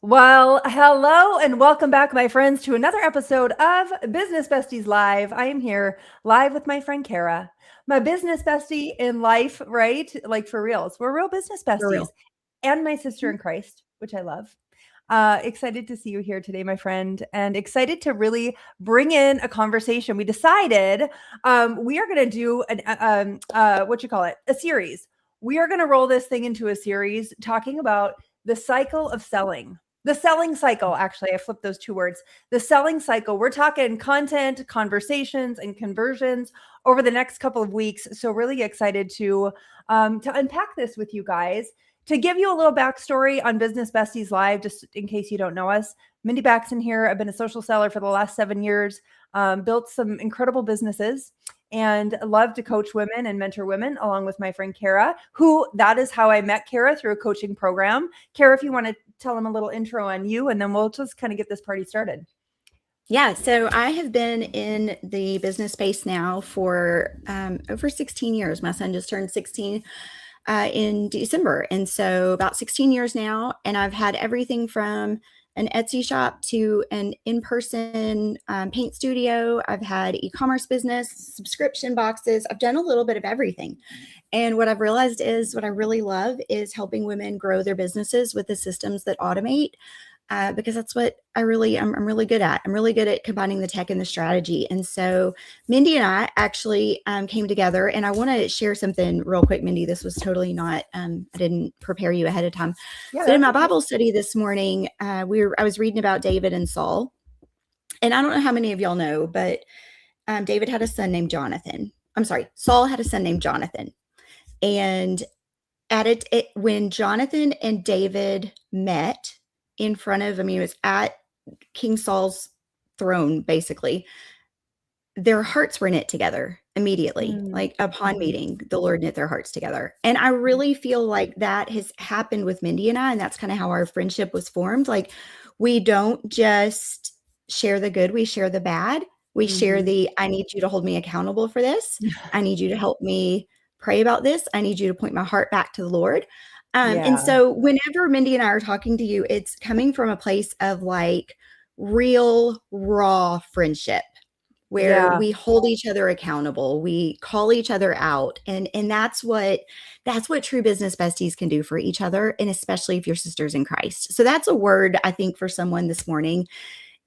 Well, hello and welcome back, my friends, to another episode of Business Besties Live. I am here live with my friend Kara, my business bestie in life, right? Like for reals. We're real business For besties, real. and my sister in Christ, which I love. Excited to see you here today, my friend, and excited to really bring in a conversation. We decided we are going to do what you call it, a series. We are going to roll this thing into a series talking about the cycle of selling. The selling cycle, actually, I flipped those two words. The selling cycle. We're talking content, conversations, and conversions over the next couple of weeks. So really excited to unpack this with you guys. To give you a little backstory on Business Besties Live, just in case you don't know us, Mindy Baxton here. I've been a social seller for the last 7 years, built some incredible businesses, and love to coach women and mentor women along with my friend Kara, who that is how I met Kara, through a coaching program. Kara, if you want to tell them a little intro on you, and then we'll just kind of get this party started. Yeah, so I have been in the business space now for over 16 years. My son just turned 16 in December. And so about 16 years now. And I've had everything from an Etsy shop to an in-person paint studio. I've had e-commerce business, subscription boxes. I've done a little bit of everything. And what I've realized is what I really love is helping women grow their businesses with the systems that automate. Because that's what I'm really good at. I'm really good at combining the tech and the strategy. And so Mindy and I actually came together, and I want to share something real quick, Mindy. This was totally not, I didn't prepare you ahead of time. Yeah, But in that's my okay. Bible study this morning, I was reading about David and Saul. And I don't know how many of y'all know, but David had a son named Jonathan. I'm sorry, Saul had a son named Jonathan. And when Jonathan and David met in front of, it was at King Saul's throne, basically, their hearts were knit together immediately. Like upon meeting, the Lord knit their hearts together. And I really feel like that has happened with Mindy and I, and that's kind of how our friendship was formed. Like, we don't just share the good, we share the bad. We share I need you to hold me accountable for this. I need you to help me pray about this. I need you to point my heart back to the Lord. And Yeah. so whenever Mindy and I are talking to you, it's coming from a place of like real, raw friendship where Yeah. we hold each other accountable, we call each other out, and that's what true business besties can do for each other, and especially if you're sisters in Christ. So that's a word, I think, for someone this morning.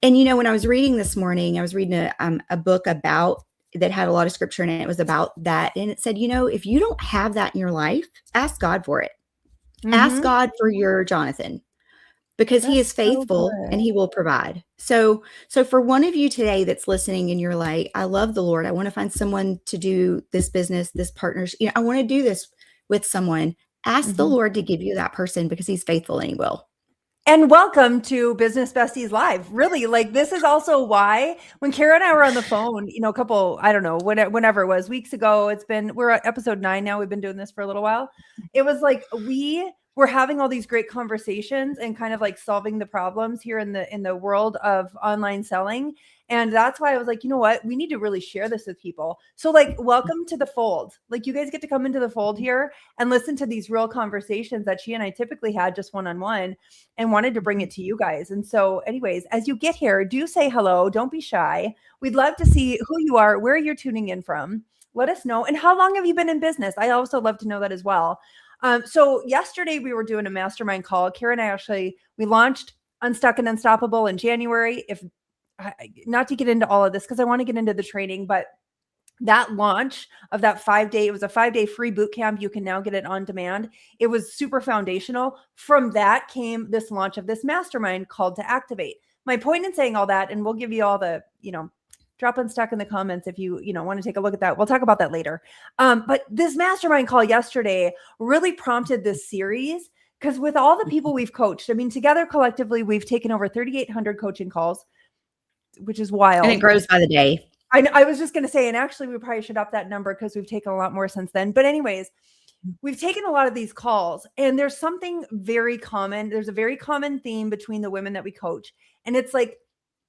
And when I was reading this morning, I was reading a book about that had a lot of scripture in it. It was about that, and it said, if you don't have that in your life, ask God for it. Ask Mm-hmm. God for your Jonathan, because he is That's so faithful and good. he will provide. So for one of you today that's listening and you're like, I love the Lord, I want to find someone to do this business, this partnership, I want to do this with someone. Ask the Mhm. Lord to give you that person, because he's faithful and he will. And welcome to Business Besties Live. Really, like this is also why when Kara and I were on the phone, a couple, I don't know, whenever it was, weeks ago, we're at episode 9 now. We've been doing this for a little while. It was like we were having all these great conversations and kind of like solving the problems here in the world of online selling. And that's why I was like, you know what? We need to really share this with people. So like, welcome to the fold. Like you guys get to come into the fold here and listen to these real conversations that she and I typically had just one-on-one, and wanted to bring it to you guys. And so, anyways, as you get here, do say hello. Don't be shy. We'd love to see who you are, where you're tuning in from. Let us know. And how long have you been in business? I also love to know that as well. So yesterday we were doing a mastermind call. Kara and I we launched Unstuck and Unstoppable in January. If not to get into all of this because I want to get into the training, but that launch of that 5-day, it was a 5-day free boot camp. You can now get it on demand. It was super foundational. From that came this launch of this mastermind called To Activate. My point in saying all that, and we'll give you all the, drop Unstuck in the comments if you want to take a look at that. We'll talk about that later. But this mastermind call yesterday really prompted this series, because with all the people we've coached, together collectively, we've taken over 3,800 coaching calls, which is And it wild. grows by the day. I was just going to say, and actually we probably should up that number because we've taken a lot more since then. But anyways, we've taken a lot of these calls, and there's something very common. There's a very common theme between the women that we coach. And it's like,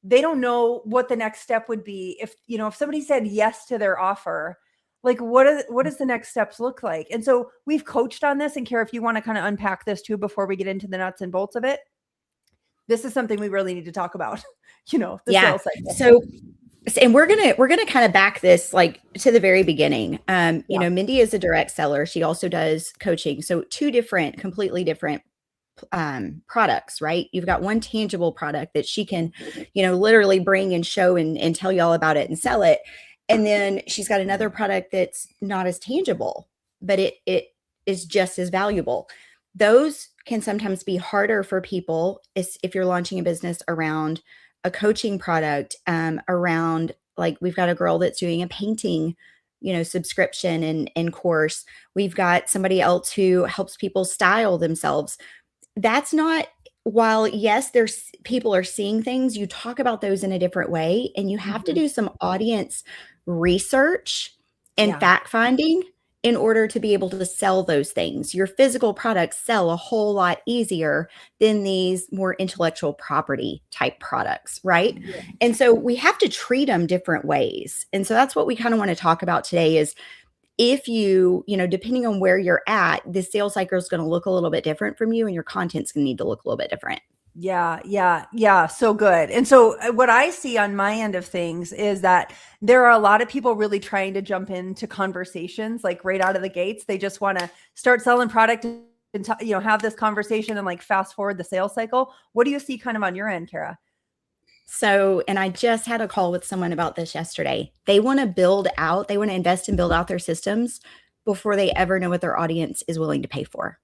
they don't know what the next step would be. If somebody said yes to their offer, like what does the next steps look like? And so we've coached on this. And Kara, if you want to kind of unpack this too, before we get into the nuts and bolts of it. This is something we really need to talk about. The Yeah. sales cycle. So, and we're gonna kind of back this like to the very beginning. Yeah. Mindy is a direct seller. She also does coaching. So two different, completely different products, right? You've got one tangible product that she can, literally bring and show and tell you all about it and sell it. And then she's got another product that's not as tangible, but it is just as valuable. Those can sometimes be harder for people if you're launching a business around a coaching product, around, like, we've got a girl that's doing a painting, subscription and course. We've got somebody else who helps people style themselves. That's not, while yes, there's people are seeing things, you talk about those in a different way, and you have to do some audience research and fact finding in order to be able to sell those things. Your physical products sell a whole lot easier than these more intellectual property type products, right? Yeah. And so we have to treat them different ways. And so that's what we kind of want to talk about today is, if depending on where you're at, the sales cycle is going to look a little bit different from you, and your content's going to need to look a little bit different. Yeah. So good. And so what I see on my end of things is that there are a lot of people really trying to jump into conversations like right out of the gates. They just want to start selling product and have this conversation and like fast forward the sales cycle. What do you see kind of on your end, Kara? So, and I just had a call with someone about this yesterday. They want to invest and build out their systems before they ever know what their audience is willing to pay for.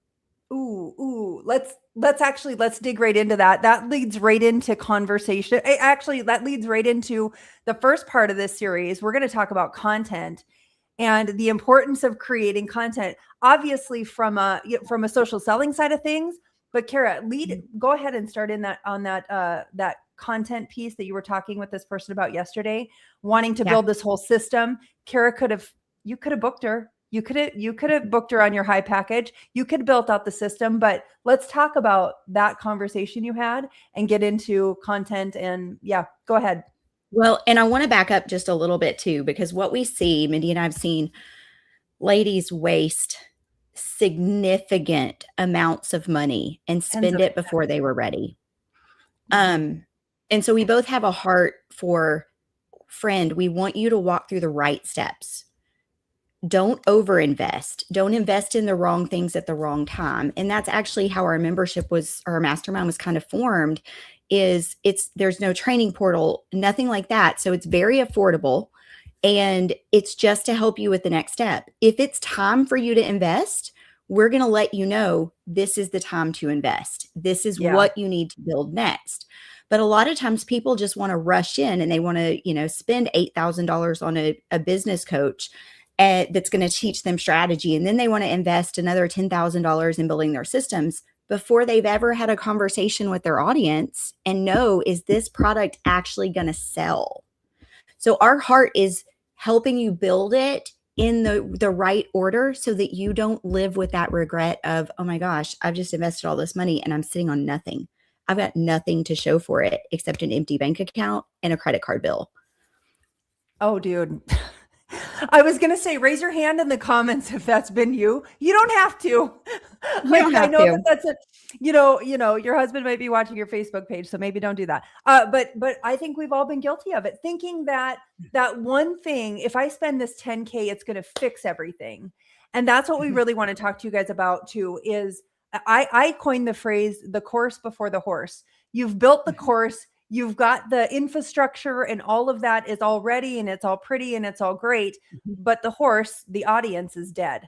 Ooh, let's dig right into that. That leads right into conversation. Actually, that leads right into the first part of this series. We're going to talk about content and the importance of creating content, obviously from a social selling side of things. But Kara, go ahead and start in that content piece that you were talking with this person about yesterday, wanting to build this whole system. Kara you could have booked her. You could have booked her on your high package. You could have built out the system, but let's talk about that conversation you had and get into content. And go ahead. Well, and I want to back up just a little bit too, because what we see, Mindy and I've seen ladies waste significant amounts of money and spend it before they were ready. And so we both have a heart for, friend, we want you to walk through the right steps. Don't overinvest. Don't invest in the wrong things at the wrong time. And that's actually how our mastermind was kind of formed. There's no training portal, nothing like that. So it's very affordable, and it's just to help you with the next step. If it's time for you to invest, we're going to let you know this is the time to invest. This is what you need to build next. But a lot of times people just want to rush in and they want to, spend $8,000 on a business coach that's going to teach them strategy. And then they want to invest another $10,000 in building their systems before they've ever had a conversation with their audience and know, is this product actually going to sell? So our heart is helping you build it in the right order so that you don't live with that regret of, oh my gosh, I've just invested all this money and I'm sitting on nothing. I've got nothing to show for it except an empty bank account and a credit card bill. Oh, dude. I was going to say, raise your hand in the comments if that's been you. You don't have to. I know that that's your husband might be watching your Facebook page, so maybe don't do that. But I think we've all been guilty of it, thinking that one thing, if I spend this 10K, it's going to fix everything. And that's what we really want to talk to you guys about too, is I coined the phrase, the course before the horse. You've built the course. You've got the infrastructure and all of that is all ready and it's all pretty and it's all great. But the horse, the audience is dead.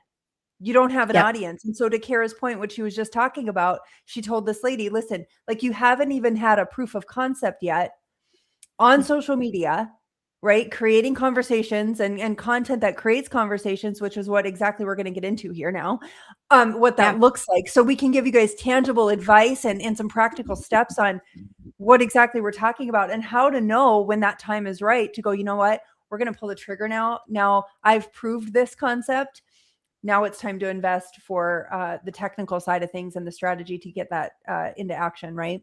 You don't have an audience. And so to Kara's point, what she was just talking about, she told this lady, listen, like, you haven't even had a proof of concept yet on social media, right? Creating conversations and content that creates conversations, which is what exactly we're going to get into here now, what that looks like. So we can give you guys tangible advice and some practical steps on what exactly we're talking about and how to know when that time is right to go, you know what, we're going to pull the trigger now. Now I've proved this concept. Now it's time to invest for the technical side of things and the strategy to get that into action, right?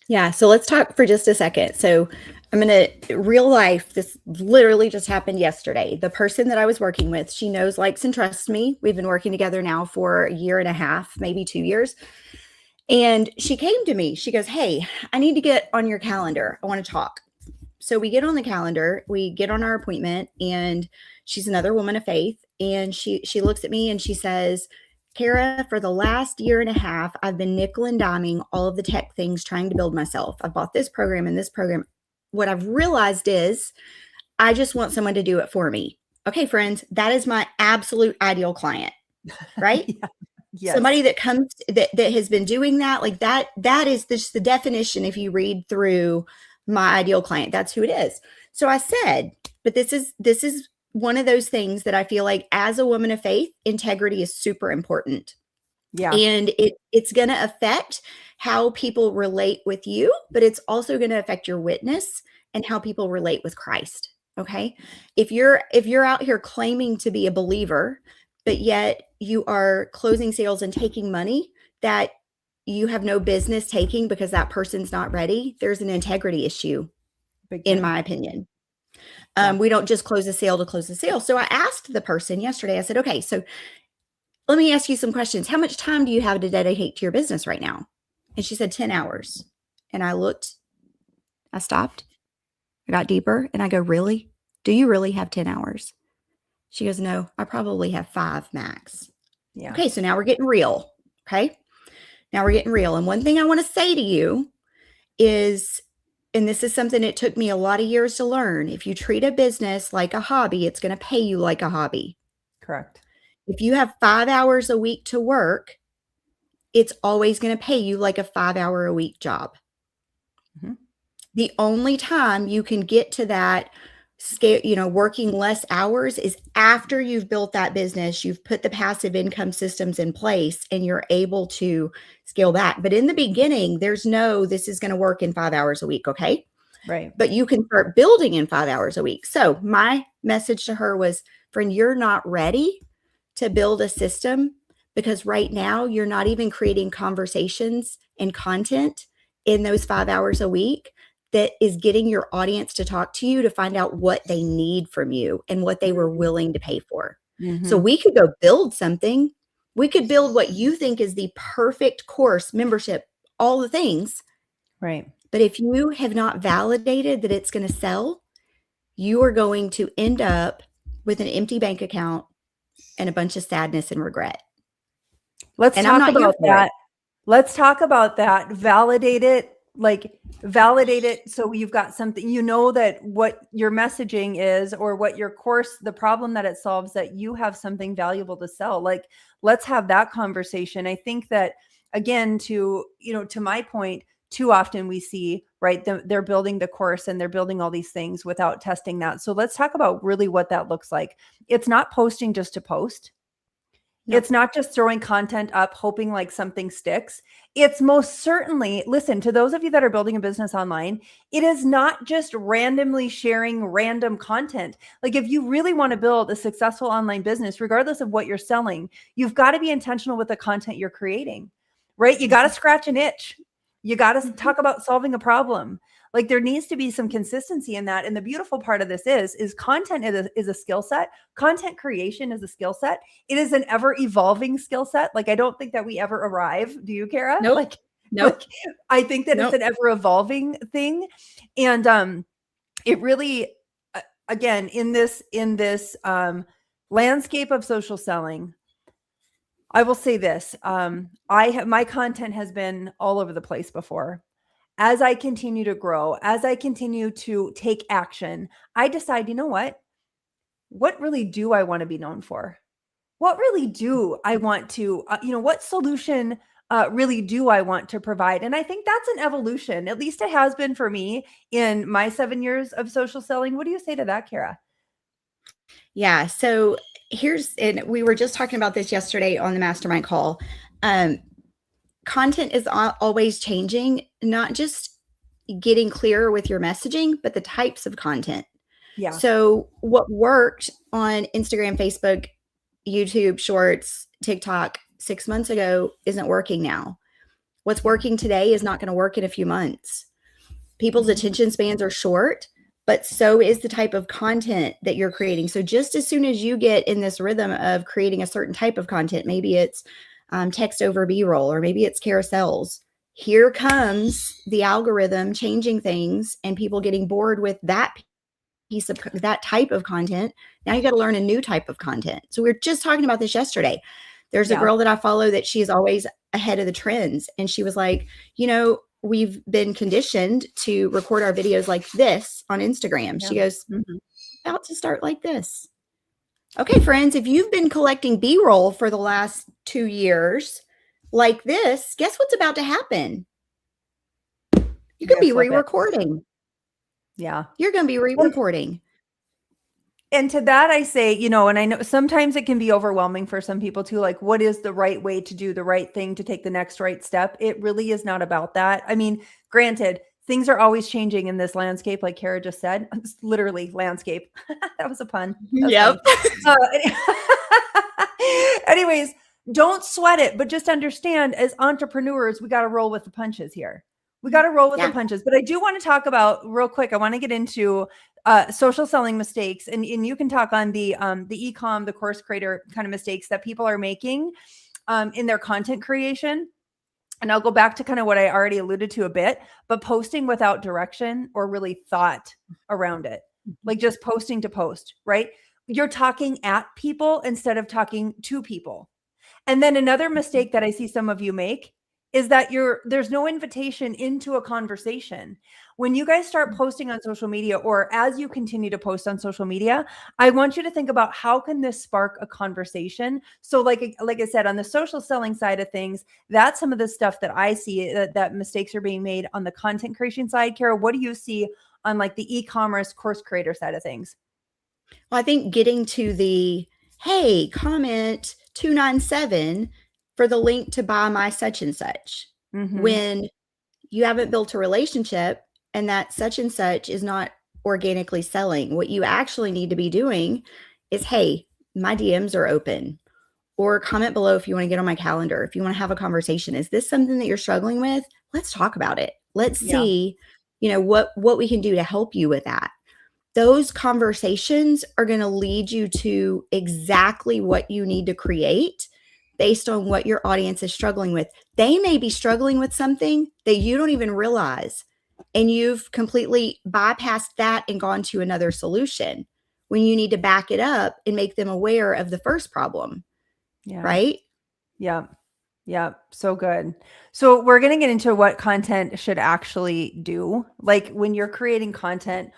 Yeah. So let's talk for just a second. So I'm going to, real life, this literally just happened yesterday. The person that I was working with, she knows, likes, and trusts me. We've been working together now for a year and a half, maybe 2 years. And she came to me. She goes, "Hey, I need to get on your calendar. I want to talk." So we get on the calendar, we get on our appointment, and she's another woman of faith. And she looks at me and she says, "Kara, for the last year and a half, I've been nickel and diming all of the tech things trying to build myself. I bought this program and this program. What I've realized is I just want someone to do it for me." Okay, friends, that is my absolute ideal client, right? Yeah. Yes. Somebody that comes that has been doing that, like that is just the definition. If you read through my ideal client, that's who it is. So I said, but this is one of those things that I feel like as a woman of faith, integrity is super important. Yeah. And it's going to affect how people relate with you, but it's also going to affect your witness and how people relate with Christ. Okay? If you're out here claiming to be a believer, but yet you are closing sales and taking money that you have no business taking because that person's not ready, there's an integrity issue, in my opinion. We don't just close a sale to close the sale. So I asked the person yesterday, I said, "Okay, so let me ask you some questions. How much time do you have to dedicate to your business right now?" And she said 10 hours. And I looked, I stopped, I got deeper, and I go, "Really? Do you really have 10 hours?" She goes, "No, I probably have 5 max." Yeah. Okay, so now we're getting real. Okay. Now we're getting real. And one thing I want to say to you is, and this is something it took me a lot of years to learn, if you treat a business like a hobby, it's going to pay you like a hobby. Correct. If you have 5 hours a week to work, it's always going to pay you like a 5-hour a week job. Mm-hmm. The only time you can get to that scale, working less hours, is after you've built that business, you've put the passive income systems in place, and you're able to scale back. But in the beginning, there's no, this is going to work in 5 hours a week. Okay. Right. But you can start building in 5 hours a week. So my message to her was, "Friend, you're not ready to build a system because right now you're not even creating conversations and content in those 5 hours a week that is getting your audience to talk to you to find out what they need from you and what they were willing to pay for." Mm-hmm. So we could go build something. We could build what you think is the perfect course, membership, all the things. Right. But if you have not validated that it's going to sell, you are going to end up with an empty bank account and a bunch of sadness and regret. Let's talk about that. Let's talk about that. Validate it. Validate it so you've got something, that what your messaging is, or what your course, the problem that it solves, that you have something valuable to sell. Let's have that conversation. I think that, again, to my point, too often we see, right, they're building the course and they're building all these things without testing that. So let's talk about really what that looks like. It's not posting just to post. No. It's not just throwing content up, hoping like something sticks. It's most certainly, listen, to those of you that are building a business online, it is not just randomly sharing random content. Like, if you really want to build a successful online business, regardless of what you're selling, you've got to be intentional with the content you're creating, right? You got to scratch an itch. You got to talk about solving a problem. Like, there needs to be some consistency in that. And the beautiful part of this is content is a skill set. Content creation is a skill set. It is an ever evolving skill set. Like, I don't think that we ever arrive. Do you, Kara? Nope. Nope. I think that it's an ever evolving thing. And it really, again, in this landscape of social selling, I will say this. My content has been all over the place before. As I continue to grow, as I continue to take action, I decide, what really do I want to be known for? What really do I want to, what solution really do I want to provide? And I think that's an evolution. At least it has been for me in my 7 years of social selling. What do you say to that, Kara? Yeah. So and we were just talking about this yesterday on the mastermind call. Content is always changing, not just getting clearer with your messaging, but the types of content. Yeah. So what worked on Instagram, Facebook, YouTube, Shorts, TikTok 6 months ago isn't working now. What's working today is not going to work in a few months. People's attention spans are short, but so is the type of content that you're creating. So just as soon as you get in this rhythm of creating a certain type of content, maybe it's text over B-roll, or maybe it's carousels. Here comes the algorithm changing things and people getting bored with that piece of that type of content. Now you got to learn a new type of content. So we were just talking about this yesterday. There's a girl that I follow that she is always ahead of the trends. And she was like, we've been conditioned to record our videos like this on Instagram. She goes, about to start like this. Okay, friends, if you've been collecting B-roll for the last 2 years like this, guess what's about to happen? You could be re-recording. Yeah. You're going to be re-recording. And to that, I say, and I know sometimes it can be overwhelming for some people too. Like, what is the right way to do the right thing to take the next right step? It really is not about that. I mean, granted, things are always changing in this landscape, like Kara just said. It's literally landscape. That was a pun. Yep. Anyways, don't sweat it, but just understand, as entrepreneurs, we got to roll with the punches here. We got to roll with the punches. But I do want to talk about real quick. I want to get into social selling mistakes, and you can talk on the e-com, the course creator kind of mistakes that people are making in their content creation. And I'll go back to kind of what I already alluded to a bit, but posting without direction or really thought around it, like just posting to post, right? You're talking at people instead of talking to people. And then another mistake that I see some of you make is that there's no invitation into a conversation. When you guys start posting on social media, or as you continue to post on social media, I want you to think about, how can this spark a conversation? So like I said, on the social selling side of things, that's some of the stuff that I see that mistakes are being made on the content creation side. Kara, what do you see on like the e-commerce course creator side of things? Well, I think getting to the, hey, comment 297 for the link to buy my such and such. When you haven't built a relationship and that such and such is not organically selling, what you actually need to be doing is, hey, my DMs are open, or comment below if you want to get on my calendar, if you want to have a conversation. Is this something that you're struggling with? Let's talk about it. Let's see, what we can do to help you with that. Those conversations are going to lead you to exactly what you need to create based on what your audience is struggling with. They may be struggling with something that you don't even realize, and you've completely bypassed that and gone to another solution when you need to back it up and make them aware of the first problem. Yeah. Right? Yeah. Yeah. So good. So we're going to get into what content should actually do. Like, when you're creating content,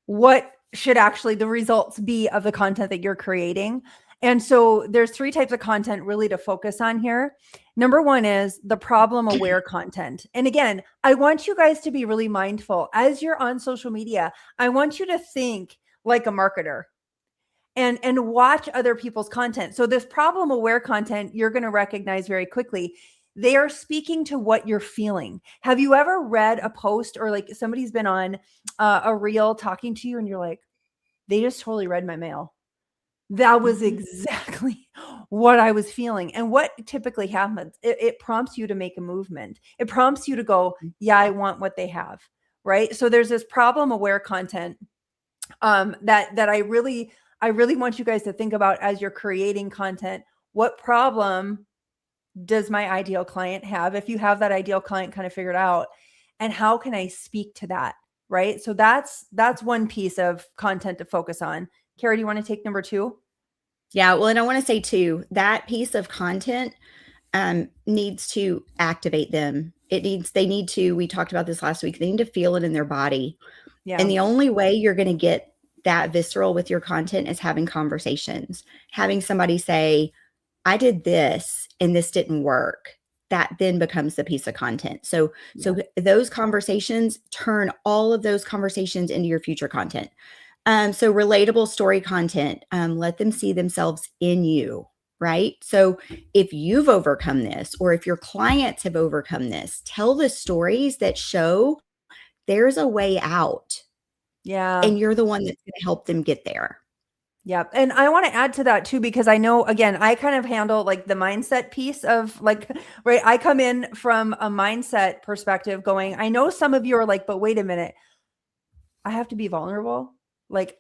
what should actually the results be of the content that you're creating? And so there's 3 types of content really to focus on here. Number 1 is the problem aware content. And again, I want you guys to be really mindful as you're on social media. I want you to think like a marketer and watch other people's content. So this problem aware content, you're going to recognize very quickly. They are speaking to what you're feeling. Have you ever read a post, or like somebody's been on a reel talking to you and you're like, they just totally read my mail. That was exactly what I was feeling. And what typically happens, it prompts you to make a movement. It prompts you to go, yeah, I want what they have, right? So there's this problem aware content that I really want you guys to think about as you're creating content. What problem does my ideal client have? If you have that ideal client kind of figured out, and how can I speak to that? Right. So that's one piece of content to focus on. Kara, do you want to take number 2? Yeah. Well, and I want to say too, that piece of content needs to activate them. They need to, we talked about this last week, they need to feel it in their body. Yeah. And the only way you're going to get that visceral with your content is having conversations, having somebody say, I did this and this didn't work. That then becomes the piece of content. So those conversations, turn all of those conversations into your future content. So relatable story content, let them see themselves in you, right? So if you've overcome this, or if your clients have overcome this, tell the stories that show there's a way out. Yeah. And you're the one that's going to help them get there. Yeah. And I want to add to that too, because I know, again, I kind of handle like the mindset piece of like, right. I come in from a mindset perspective going, I know some of you are like, but wait a minute, I have to be vulnerable. Like,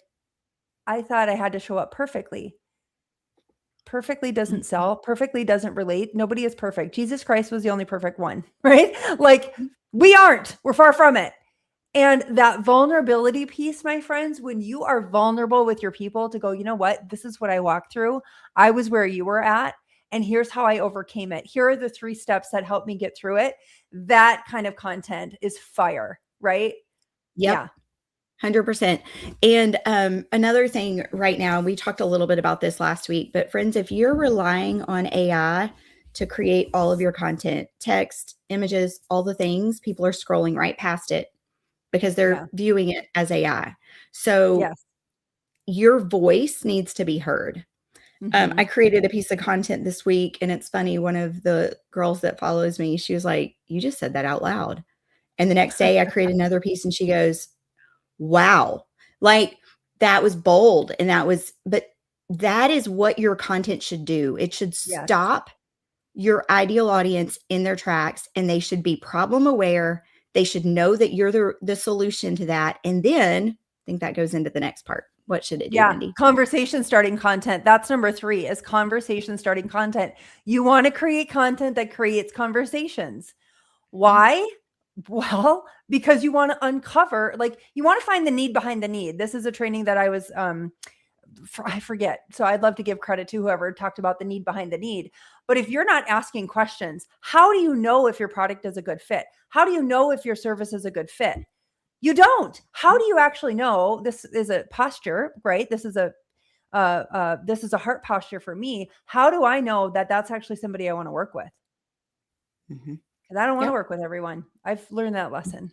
I thought I had to show up perfectly. Perfectly doesn't Mhm. sell, perfectly doesn't relate. Nobody is perfect. Jesus Christ was the only perfect one, right? Like we aren't, we're far from it. And that vulnerability piece, my friends, when you are vulnerable with your people to go, you know what, this is what I walked through. I was where you were at. And here's how I overcame it. Here are the 3 steps that helped me get through it. That kind of content is fire, right? Yep. Yeah. 100%. And another thing right now, we talked a little bit about this last week, but friends, if you're relying on AI to create all of your content, text, images, all the things, people are scrolling right past it because Yeah. they're viewing it as AI. So Yes. your voice needs to be heard. Mm-hmm. I created a piece of content this week, and it's funny. One of the girls that follows me, she was like, "You just said that out loud." And the next day, I created another piece, and she goes, "Wow, like that was bold." And but that is what your content should do. It should Yes. stop your ideal audience in their tracks, and they should be problem aware. They should know that you're the solution to that. And then I think that goes into the next part. What should it do, Yeah, Mindy? conversation starting content. That's number 3 is conversation starting content. You want to create content that creates conversations. Yeah. Why? Well, because you want to uncover, like you want to find the need behind the need. This is a training that I was I forget. So I'd love to give credit to whoever talked about the need behind the need. But if you're not asking questions, how do you know if your product is a good fit? How do you know if your service is a good fit? You don't. How do you actually know this is a posture, right? This is a heart posture for me. How do I know that that's actually somebody I want to work with? Mm-hmm. Because I don't want to Yep. work with everyone. I've learned that lesson.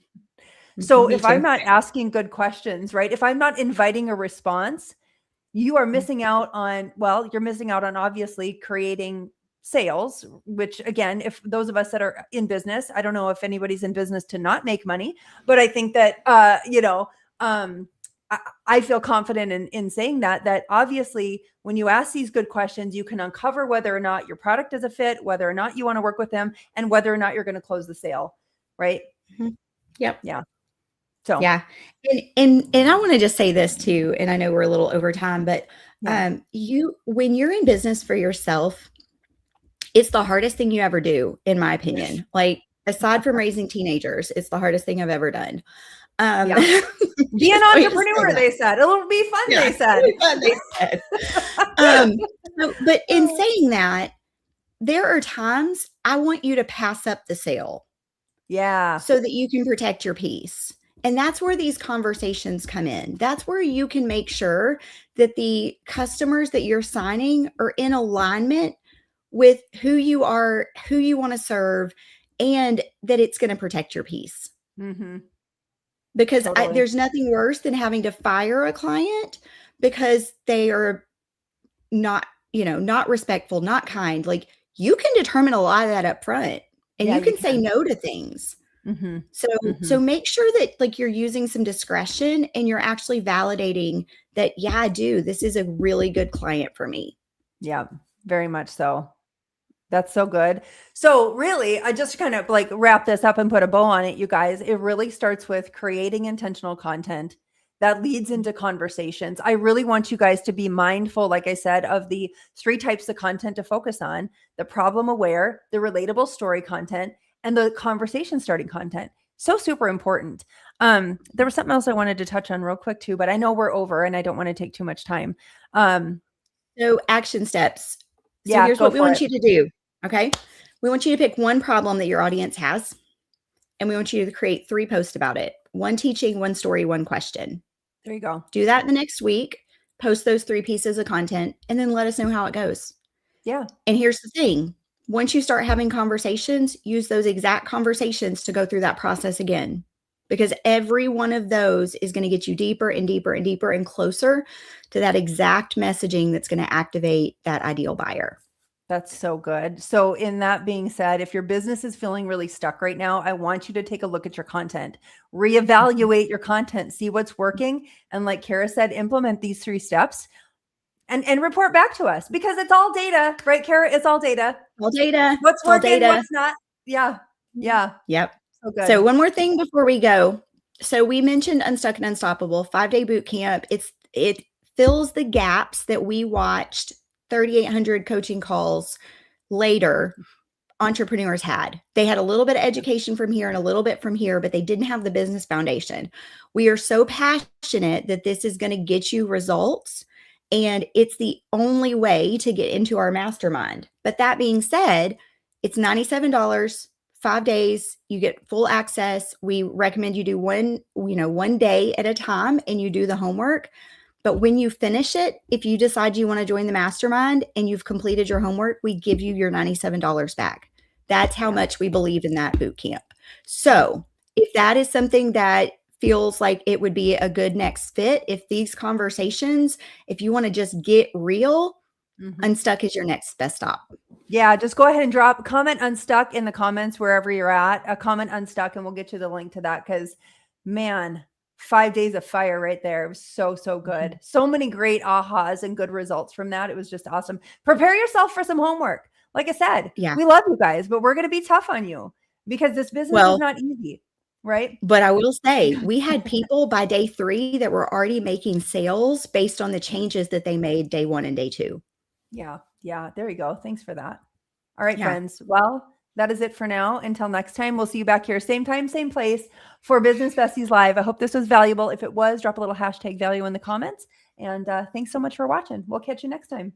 Mhm, So me if I'm too. not asking good questions, right? If I'm not inviting a response, you are Mm, missing out on, well, you're missing out on obviously creating sales, which again, if those of us that are in business, I don't know if anybody's in business to not make money, but I think that, um, I feel confident in saying that obviously when you ask these good questions, you can uncover whether or not your product is a fit, whether or not you want to work with them, and whether or not you're going to close the sale. Right. mhm. Yep. Yeah. So, Yeah. And I want to just say this too, and I know we're a little over time, but yeah. you when you're in business for yourself, it's the hardest thing you ever do, in my opinion. Like aside from raising teenagers, it's the hardest thing I've ever done. Yeah. Be an Just want to say entrepreneur, that. they said. It'll be fun, Yeah, they it's said. really fun, they said. But in saying that, there are times I want you to pass up the sale Yeah. so that you can protect your peace. And that's where these conversations come in. That's where you can make sure that the customers that you're signing are in alignment with who you are, who you want to serve, and that it's going to protect your peace. Mm-hmm. Because Totally. there's nothing worse than having to fire a client because they are not, not respectful, not kind. Like you can determine a lot of that up front and Yeah, you you can say can. no to things. Mm-hmm. So Mm-hmm. so make sure that like you're using some discretion and you're actually validating that, yeah, I do. This is a really good client for me. Yeah, very much so. That's so good. So really, I just kind of like wrap this up and put a bow on it, you guys. It really starts with creating intentional content that leads into conversations. I really want you guys to be mindful, like I said, of the 3 types of content to focus on: the problem aware, the relatable story content, and the conversation starting content. So super important. There was something else I wanted to touch on real quick too, but I know we're over and I don't want to take too much time. Um, So action steps. So yeah, here's go what we for want it. you to do. Okay. We want you to pick one problem that your audience has, and we want you to create 3 posts about it. One teaching, one story, one question. There you go. Do that the next week. Post those 3 pieces of content and then let us know how it goes. Yeah. And here's the thing. Once you start having conversations, use those exact conversations to go through that process again. Because every one of those is going to get you deeper and deeper and deeper and closer to that exact messaging that's going to activate that ideal buyer. That's so good. So, in that being said, if your business is feeling really stuck right now, I want you to take a look at your content, reevaluate your content, see what's working. And like Kara said, implement these 3 steps and report back to us because it's all data, right, Kara? It's all data. All data. What's All working, data. what's not. Yeah. Yeah. Yep. So good. So one more thing before we go. So we mentioned Unstuck and Unstoppable 5-day boot camp. It fills the gaps that we watched 3,800 coaching calls later entrepreneurs had. They had a little bit of education from here and a little bit from here, but they didn't have the business foundation. We are so passionate that this is going to get you results, and it's the only way to get into our mastermind. But that being said, it's $97, 5 days, you get full access. We recommend you do one day at a time and you do the homework. But when you finish it, if you decide you want to join the mastermind and you've completed your homework, we give you your $97 back. That's how much we believe in that boot camp. So if that is something that feels like it would be a good next fit, if these conversations, if you want to just get real, Unstuck is your next best stop. Yeah, just go ahead and comment Unstuck in the comments wherever you're at. A comment Unstuck, and we'll get you the link to that, because, man, 5 days of fire right there. It was so good. So many great ahas and good results from that. It was just awesome. Prepare yourself for some homework. Like I said, we love you guys, but we're going to be tough on you because this business is not easy, right? But I will say, we had people by day 3 that were already making sales based on the changes that they made day 1 and day 2. Yeah. There you go. Thanks for that. All right, friends. Well, that is it for now. Until next time, we'll see you back here, same time, same place, for Business Besties Live. I hope this was valuable. If it was, drop a little hashtag value in the comments. And thanks so much for watching. We'll catch you next time.